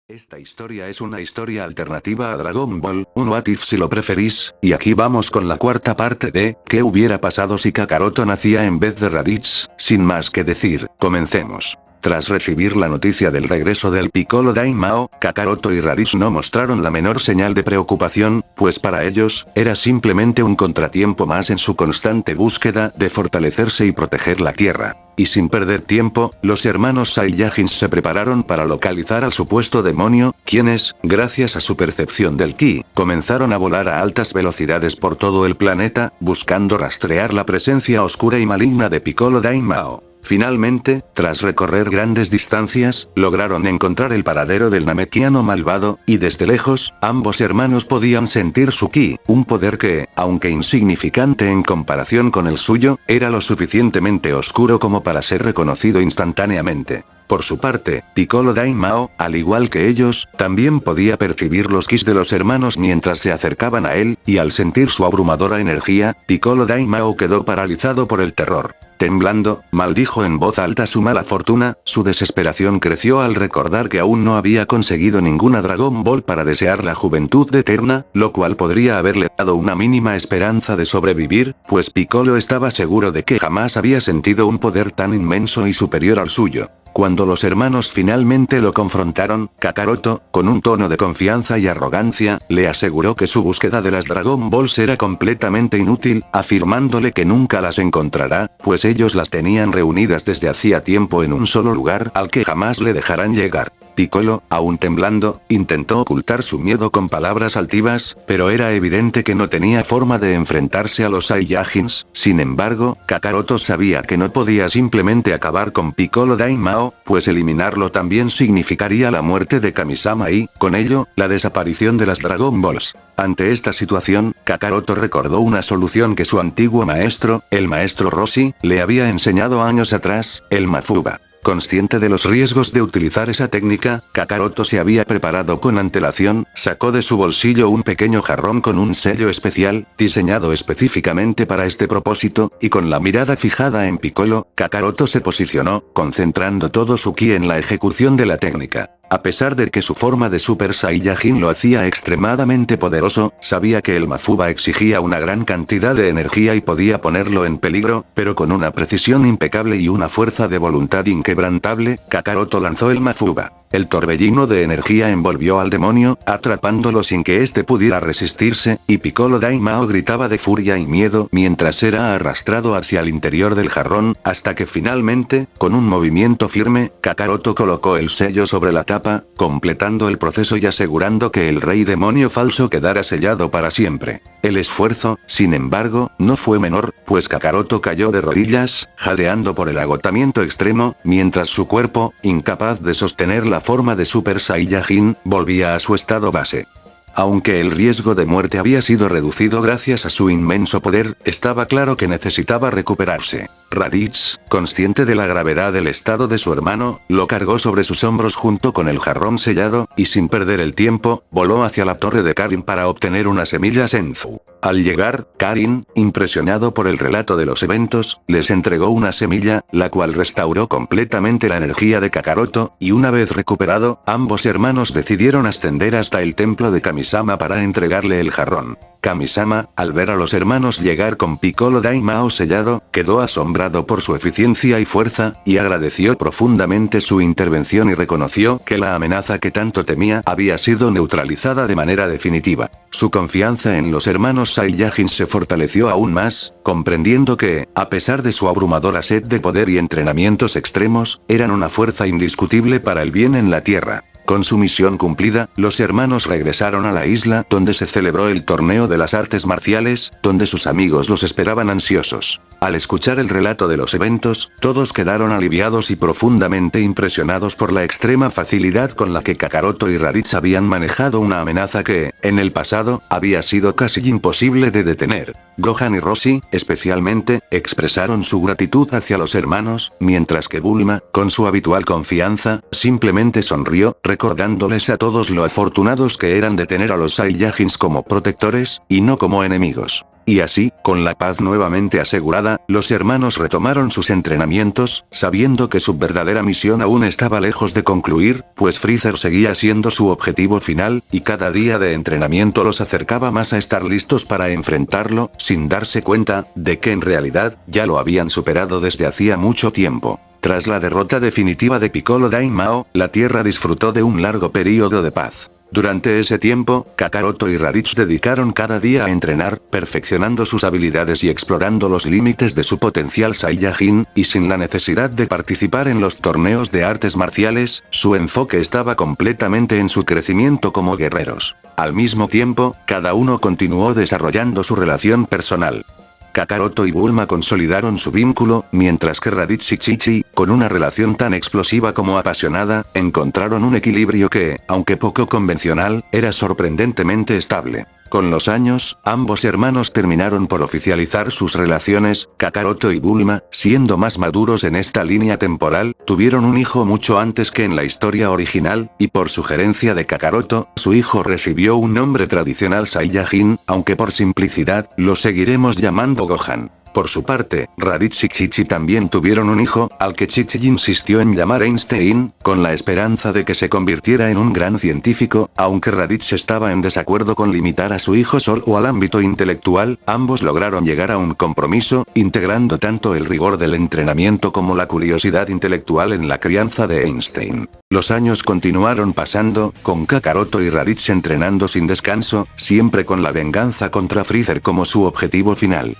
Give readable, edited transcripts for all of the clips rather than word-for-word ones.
Esta historia es una historia alternativa a Dragon Ball, un What If si lo preferís, y aquí vamos con la cuarta parte de, ¿qué hubiera pasado si Kakaroto nacía en vez de Raditz? Sin más que decir, comencemos. Tras recibir la noticia del regreso del Piccolo Daimao, Kakaroto y Raditz no mostraron la menor señal de preocupación, pues para ellos, era simplemente un contratiempo más en su constante búsqueda de fortalecerse y proteger la Tierra. Y sin perder tiempo, los hermanos Saiyajins se prepararon para localizar al supuesto demonio, quienes, gracias a su percepción del ki, comenzaron a volar a altas velocidades por todo el planeta, buscando rastrear la presencia oscura y maligna de Piccolo Daimao. Finalmente, tras recorrer grandes distancias, lograron encontrar el paradero del Namekiano malvado, y desde lejos, ambos hermanos podían sentir su ki, un poder que, aunque insignificante en comparación con el suyo, era lo suficientemente oscuro como para ser reconocido instantáneamente. Por su parte, Piccolo Daimao, al igual que ellos, también podía percibir los kis de los hermanos mientras se acercaban a él, y al sentir su abrumadora energía, Piccolo Daimao quedó paralizado por el terror. Temblando, maldijo en voz alta su mala fortuna, su desesperación creció al recordar que aún no había conseguido ninguna Dragon Ball para desear la juventud eterna, lo cual podría haberle dado una mínima esperanza de sobrevivir, pues Piccolo estaba seguro de que jamás había sentido un poder tan inmenso y superior al suyo. Cuando los hermanos finalmente lo confrontaron, Kakaroto, con un tono de confianza y arrogancia, le aseguró que su búsqueda de las Dragon Balls era completamente inútil, afirmándole que nunca las encontrará, pues ellos las tenían reunidas desde hacía tiempo en un solo lugar al que jamás le dejarán llegar. Piccolo, aún temblando, intentó ocultar su miedo con palabras altivas, pero era evidente que no tenía forma de enfrentarse a los Saiyajins. Sin embargo, Kakaroto sabía que no podía simplemente acabar con Piccolo Daimao, pues eliminarlo también significaría la muerte de Kamisama y, con ello, la desaparición de las Dragon Balls. Ante esta situación, Kakaroto recordó una solución que su antiguo maestro, el maestro Roshi, le había enseñado años atrás, el Mafuba. Consciente de los riesgos de utilizar esa técnica, Kakaroto se había preparado con antelación, sacó de su bolsillo un pequeño jarrón con un sello especial, diseñado específicamente para este propósito, y con la mirada fijada en Piccolo, Kakaroto se posicionó, concentrando todo su ki en la ejecución de la técnica. A pesar de que su forma de Super Saiyajin lo hacía extremadamente poderoso, sabía que el Mafuba exigía una gran cantidad de energía y podía ponerlo en peligro, pero con una precisión impecable y una fuerza de voluntad inquebrantable, Kakaroto lanzó el Mafuba. El torbellino de energía envolvió al demonio, atrapándolo sin que éste pudiera resistirse, y Piccolo Daimao gritaba de furia y miedo mientras era arrastrado hacia el interior del jarrón, hasta que finalmente, con un movimiento firme, Kakaroto colocó el sello sobre la tapa, completando el proceso y asegurando que el rey demonio falso quedara sellado para siempre. El esfuerzo, sin embargo, no fue menor, pues Kakaroto cayó de rodillas, jadeando por el agotamiento extremo, mientras su cuerpo, incapaz de sostener la forma de Super Saiyajin, volvía a su estado base. Aunque el riesgo de muerte había sido reducido gracias a su inmenso poder, estaba claro que necesitaba recuperarse. Raditz, consciente de la gravedad del estado de su hermano, lo cargó sobre sus hombros junto con el jarrón sellado, y sin perder el tiempo, voló hacia la torre de Karin para obtener una semilla Senzu. Al llegar, Karin, impresionado por el relato de los eventos, les entregó una semilla, la cual restauró completamente la energía de Kakaroto, y una vez recuperado, ambos hermanos decidieron ascender hasta el templo de Kamisama para entregarle el jarrón. Kamisama, al ver a los hermanos llegar con Piccolo Daimao sellado, quedó asombrado por su eficiencia y fuerza, y agradeció profundamente su intervención y reconoció que la amenaza que tanto temía había sido neutralizada de manera definitiva. Su confianza en los hermanos Saiyajin se fortaleció aún más, comprendiendo que, a pesar de su abrumadora sed de poder y entrenamientos extremos, eran una fuerza indiscutible para el bien en la Tierra. Con su misión cumplida, los hermanos regresaron a la isla donde se celebró el torneo de las artes marciales, donde sus amigos los esperaban ansiosos. Al escuchar el relato de los eventos, todos quedaron aliviados y profundamente impresionados por la extrema facilidad con la que Kakaroto y Raditz habían manejado una amenaza que, en el pasado, había sido casi imposible de detener. Gohan y Roshi, especialmente, expresaron su gratitud hacia los hermanos, mientras que Bulma, con su habitual confianza, simplemente sonrió, recordándoles a todos lo afortunados que eran de tener a los Saiyajins como protectores, y no como enemigos. Y así, con la paz nuevamente asegurada, los hermanos retomaron sus entrenamientos, sabiendo que su verdadera misión aún estaba lejos de concluir, pues Freezer seguía siendo su objetivo final, y cada día de entrenamiento los acercaba más a estar listos para enfrentarlo, sin darse cuenta, de que en realidad, ya lo habían superado desde hacía mucho tiempo. Tras la derrota definitiva de Piccolo Daimao, la Tierra disfrutó de un largo período de paz. Durante ese tiempo, Kakaroto y Raditz dedicaron cada día a entrenar, perfeccionando sus habilidades y explorando los límites de su potencial Saiyajin, y sin la necesidad de participar en los torneos de artes marciales, su enfoque estaba completamente en su crecimiento como guerreros. Al mismo tiempo, cada uno continuó desarrollando su relación personal. Kakaroto y Bulma consolidaron su vínculo, mientras que Raditz y Chi-Chi, con una relación tan explosiva como apasionada, encontraron un equilibrio que, aunque poco convencional, era sorprendentemente estable. Con los años, ambos hermanos terminaron por oficializar sus relaciones. Kakaroto y Bulma, siendo más maduros en esta línea temporal, tuvieron un hijo mucho antes que en la historia original, y por sugerencia de Kakaroto, su hijo recibió un nombre tradicional Saiyajin, aunque por simplicidad, lo seguiremos llamando Gohan. Por su parte, Raditz y Chi-Chi también tuvieron un hijo, al que Chi-Chi insistió en llamar Einstein, con la esperanza de que se convirtiera en un gran científico. Aunque Raditz estaba en desacuerdo con limitar a su hijo solo al ámbito intelectual, ambos lograron llegar a un compromiso, integrando tanto el rigor del entrenamiento como la curiosidad intelectual en la crianza de Einstein. Los años continuaron pasando, con Kakaroto y Raditz entrenando sin descanso, siempre con la venganza contra Freezer como su objetivo final.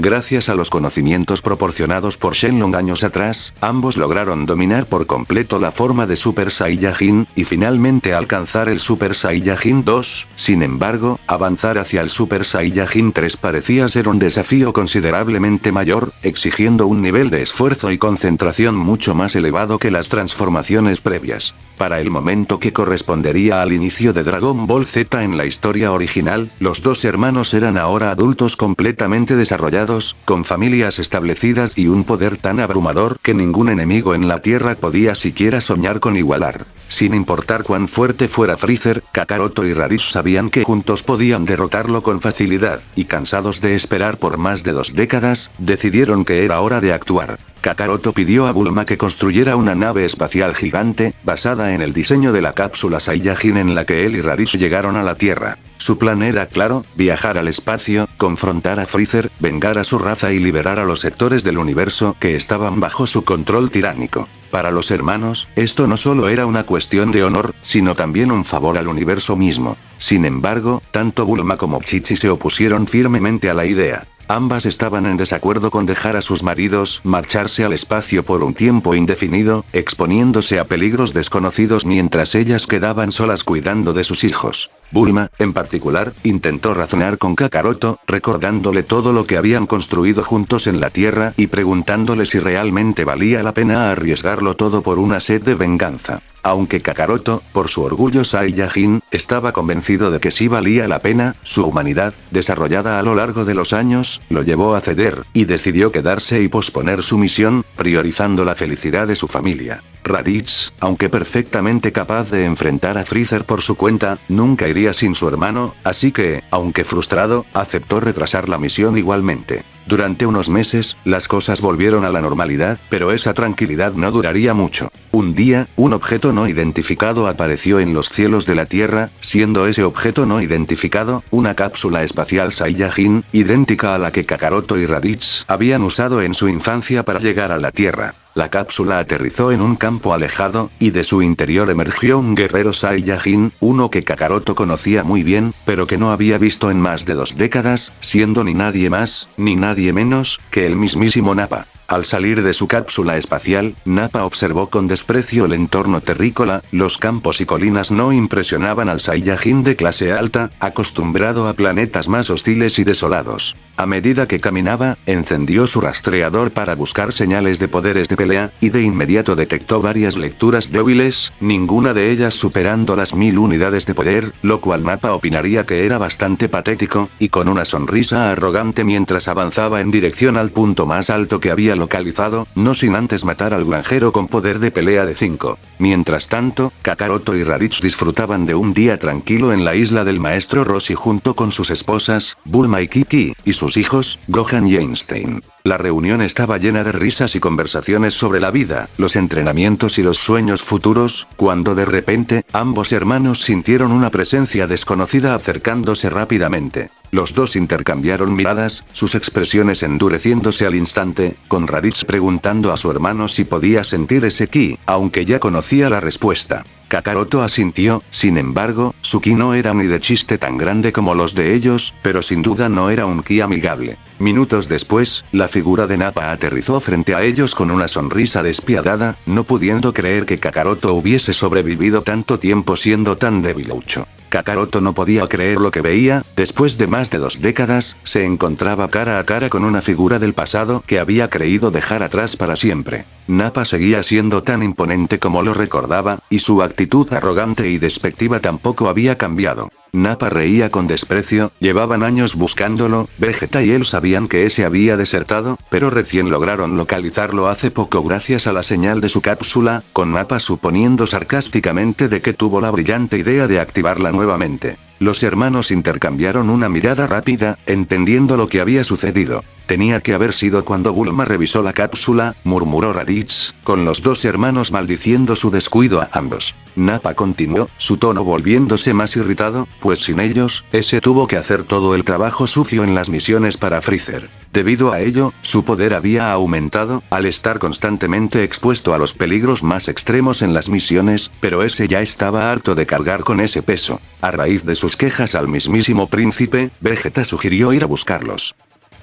Gracias a los conocimientos proporcionados por Shenlong años atrás, ambos lograron dominar por completo la forma de Super Saiyajin, y finalmente alcanzar el Super Saiyajin 2, sin embargo, avanzar hacia el Super Saiyajin 3 parecía ser un desafío considerablemente mayor, exigiendo un nivel de esfuerzo y concentración mucho más elevado que las transformaciones previas. Para el momento que correspondería al inicio de Dragon Ball Z en la historia original, los dos hermanos eran ahora adultos completamente desarrollados, con familias establecidas y un poder tan abrumador que ningún enemigo en la Tierra podía siquiera soñar con igualar. Sin importar cuán fuerte fuera Freezer, Kakaroto y Raditz sabían que juntos podían derrotarlo con facilidad, y cansados de esperar por más de 2 décadas, decidieron que era hora de actuar. Kakaroto pidió a Bulma que construyera una nave espacial gigante, basada en el diseño de la cápsula Saiyajin en la que él y Raditz llegaron a la Tierra. Su plan era claro: viajar al espacio, confrontar a Freezer, vengar a su raza y liberar a los sectores del universo que estaban bajo su control tiránico. Para los hermanos, esto no solo era una cuestión de honor, sino también un favor al universo mismo. Sin embargo, tanto Bulma como Chi-Chi se opusieron firmemente a la idea. Ambas estaban en desacuerdo con dejar a sus maridos marcharse al espacio por un tiempo indefinido, exponiéndose a peligros desconocidos mientras ellas quedaban solas cuidando de sus hijos. Bulma, en particular, intentó razonar con Kakaroto, recordándole todo lo que habían construido juntos en la Tierra y preguntándole si realmente valía la pena arriesgarlo todo por una sed de venganza. Aunque Kakaroto, por su orgullo Saiyajin, estaba convencido de que sí valía la pena, su humanidad, desarrollada a lo largo de los años, lo llevó a ceder, y decidió quedarse y posponer su misión, priorizando la felicidad de su familia. Raditz, aunque perfectamente capaz de enfrentar a Freezer por su cuenta, nunca iría sin su hermano, así que, aunque frustrado, aceptó retrasar la misión igualmente. Durante unos meses, las cosas volvieron a la normalidad, pero esa tranquilidad no duraría mucho. Un día, un objeto no identificado apareció en los cielos de la Tierra, siendo ese objeto no identificado, una cápsula espacial Saiyajin, idéntica a la que Kakaroto y Raditz habían usado en su infancia para llegar a la Tierra. La cápsula aterrizó en un campo alejado, y de su interior emergió un guerrero Saiyajin, uno que Kakaroto conocía muy bien, pero que no había visto en más de 2 décadas, siendo ni nadie más, ni nadie menos, que el mismísimo Nappa. Al salir de su cápsula espacial, Nappa observó con desprecio el entorno terrícola. Los campos y colinas no impresionaban al Saiyajin de clase alta, acostumbrado a planetas más hostiles y desolados. A medida que caminaba, encendió su rastreador para buscar señales de poderes de pelea, y de inmediato detectó varias lecturas débiles, ninguna de ellas superando las 1000 unidades de poder, lo cual Nappa opinaría que era bastante patético, y con una sonrisa arrogante mientras avanzaba en dirección al punto más alto que había localizado, no sin antes matar al granjero con poder de pelea de 5. Mientras tanto, Kakaroto y Raditz disfrutaban de un día tranquilo en la isla del maestro Roshi junto con sus esposas, Bulma y Kiki, y sus hijos, Gohan y Einstein. La reunión estaba llena de risas y conversaciones sobre la vida, los entrenamientos y los sueños futuros, cuando de repente, ambos hermanos sintieron una presencia desconocida acercándose rápidamente. Los dos intercambiaron miradas, sus expresiones endureciéndose al instante, con Raditz preguntando a su hermano si podía sentir ese ki, aunque ya conocía la respuesta. Kakaroto asintió, sin embargo, su ki no era ni de chiste tan grande como los de ellos, pero sin duda no era un ki amigable. Minutos después, la figura de Nappa aterrizó frente a ellos con una sonrisa despiadada, no pudiendo creer que Kakaroto hubiese sobrevivido tanto tiempo siendo tan debilucho. Kakaroto no podía creer lo que veía, después de más de 2 décadas, se encontraba cara a cara con una figura del pasado que había creído dejar atrás para siempre. Nappa seguía siendo tan imponente como lo recordaba, y su actitud arrogante y despectiva tampoco había cambiado. Nappa reía con desprecio, llevaban años buscándolo, Vegeta y él sabían que ese había desertado, pero recién lograron localizarlo hace poco gracias a la señal de su cápsula, con Nappa suponiendo sarcásticamente de que tuvo la brillante idea de activarla nuevamente. Los hermanos intercambiaron una mirada rápida, entendiendo lo que había sucedido. Tenía que haber sido cuando Bulma revisó la cápsula, murmuró Raditz, con los dos hermanos maldiciendo su descuido a ambos. Nappa continuó, su tono volviéndose más irritado, pues sin ellos, ese tuvo que hacer todo el trabajo sucio en las misiones para Freezer. Debido a ello, su poder había aumentado, al estar constantemente expuesto a los peligros más extremos en las misiones, pero ese ya estaba harto de cargar con ese peso. A raíz de sus quejas al mismísimo príncipe, Vegeta sugirió ir a buscarlos.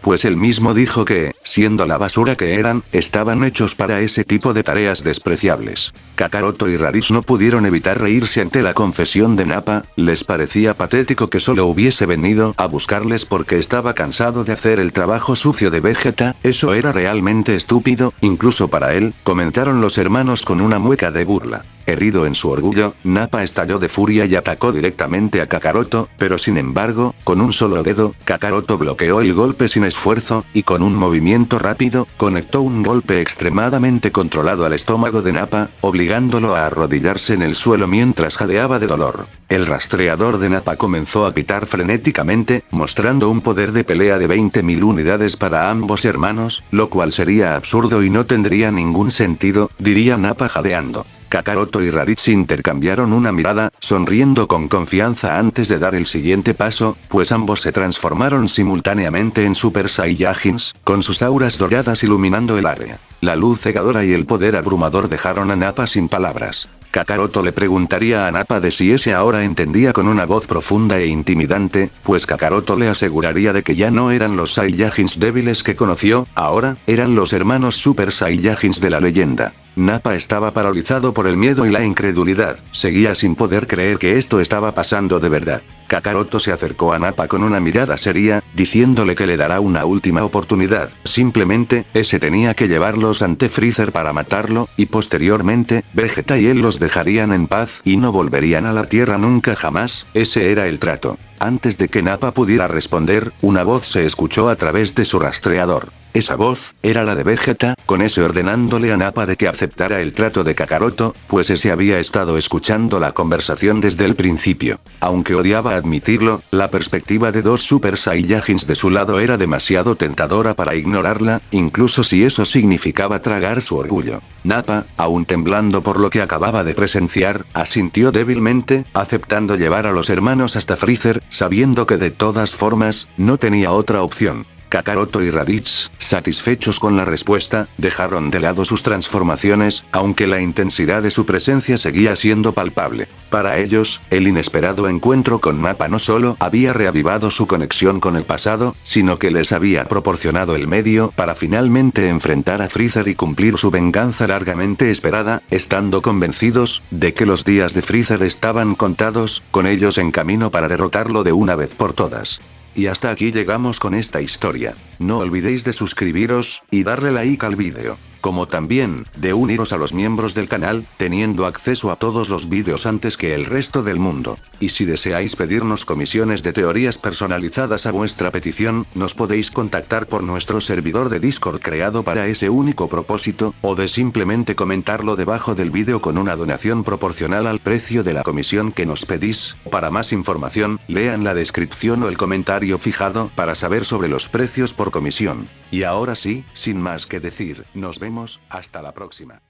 Pues él mismo dijo que, siendo la basura que eran, estaban hechos para ese tipo de tareas despreciables. Kakaroto y Raditz no pudieron evitar reírse ante la confesión de Nappa, les parecía patético que solo hubiese venido a buscarles porque estaba cansado de hacer el trabajo sucio de Vegeta, eso era realmente estúpido, incluso para él, comentaron los hermanos con una mueca de burla. Herido en su orgullo, Nappa estalló de furia y atacó directamente a Kakaroto, pero sin embargo, con un solo dedo, Kakaroto bloqueó el golpe sin esfuerzo, y con un movimiento rápido, conectó un golpe extremadamente controlado al estómago de Nappa, obligándolo a arrodillarse en el suelo mientras jadeaba de dolor. El rastreador de Nappa comenzó a pitar frenéticamente, mostrando un poder de pelea de 20.000 unidades para ambos hermanos, lo cual sería absurdo y no tendría ningún sentido, diría Nappa jadeando. Kakaroto y Raditz intercambiaron una mirada, sonriendo con confianza antes de dar el siguiente paso, pues ambos se transformaron simultáneamente en Super Saiyajins, con sus auras doradas iluminando el área. La luz cegadora y el poder abrumador dejaron a Nappa sin palabras. Kakaroto le preguntaría a Nappa de si ese ahora entendía con una voz profunda e intimidante, pues Kakaroto le aseguraría de que ya no eran los Saiyajins débiles que conoció, ahora, eran los hermanos Super Saiyajins de la leyenda. Nappa estaba paralizado por el miedo y la incredulidad, seguía sin poder creer que esto estaba pasando de verdad. Kakaroto se acercó a Nappa con una mirada seria, diciéndole que le dará una última oportunidad, simplemente, ese tenía que llevarlos ante Freezer para matarlo, y posteriormente, Vegeta y él los dejarían en paz y no volverían a la Tierra nunca jamás, ese era el trato. Antes de que Nappa pudiera responder, una voz se escuchó a través de su rastreador. Esa voz, era la de Vegeta, con ese ordenándole a Nappa de que aceptara el trato de Kakaroto, pues ese había estado escuchando la conversación desde el principio. Aunque odiaba admitirlo, la perspectiva de dos Super Saiyajins de su lado era demasiado tentadora para ignorarla, incluso si eso significaba tragar su orgullo. Nappa, aún temblando por lo que acababa de presenciar, asintió débilmente, aceptando llevar a los hermanos hasta Freezer, sabiendo que de todas formas, no tenía otra opción. Kakaroto y Raditz, satisfechos con la respuesta, dejaron de lado sus transformaciones, aunque la intensidad de su presencia seguía siendo palpable. Para ellos, el inesperado encuentro con Nappa no solo había reavivado su conexión con el pasado, sino que les había proporcionado el medio para finalmente enfrentar a Freezer y cumplir su venganza largamente esperada, estando convencidos de que los días de Freezer estaban contados, con ellos en camino para derrotarlo de una vez por todas. Y hasta aquí llegamos con esta historia. No olvidéis de suscribiros, y darle like al vídeo. como también, de uniros a los miembros del canal, teniendo acceso a todos los vídeos antes que el resto del mundo. Y si deseáis pedirnos comisiones de teorías personalizadas a vuestra petición, nos podéis contactar por nuestro servidor de Discord creado para ese único propósito, o de simplemente comentarlo debajo del vídeo con una donación proporcional al precio de la comisión que nos pedís. Para más información, lean la descripción o el comentario fijado para saber sobre los precios por comisión. Y ahora sí, sin más que decir, nos vemos, hasta la próxima.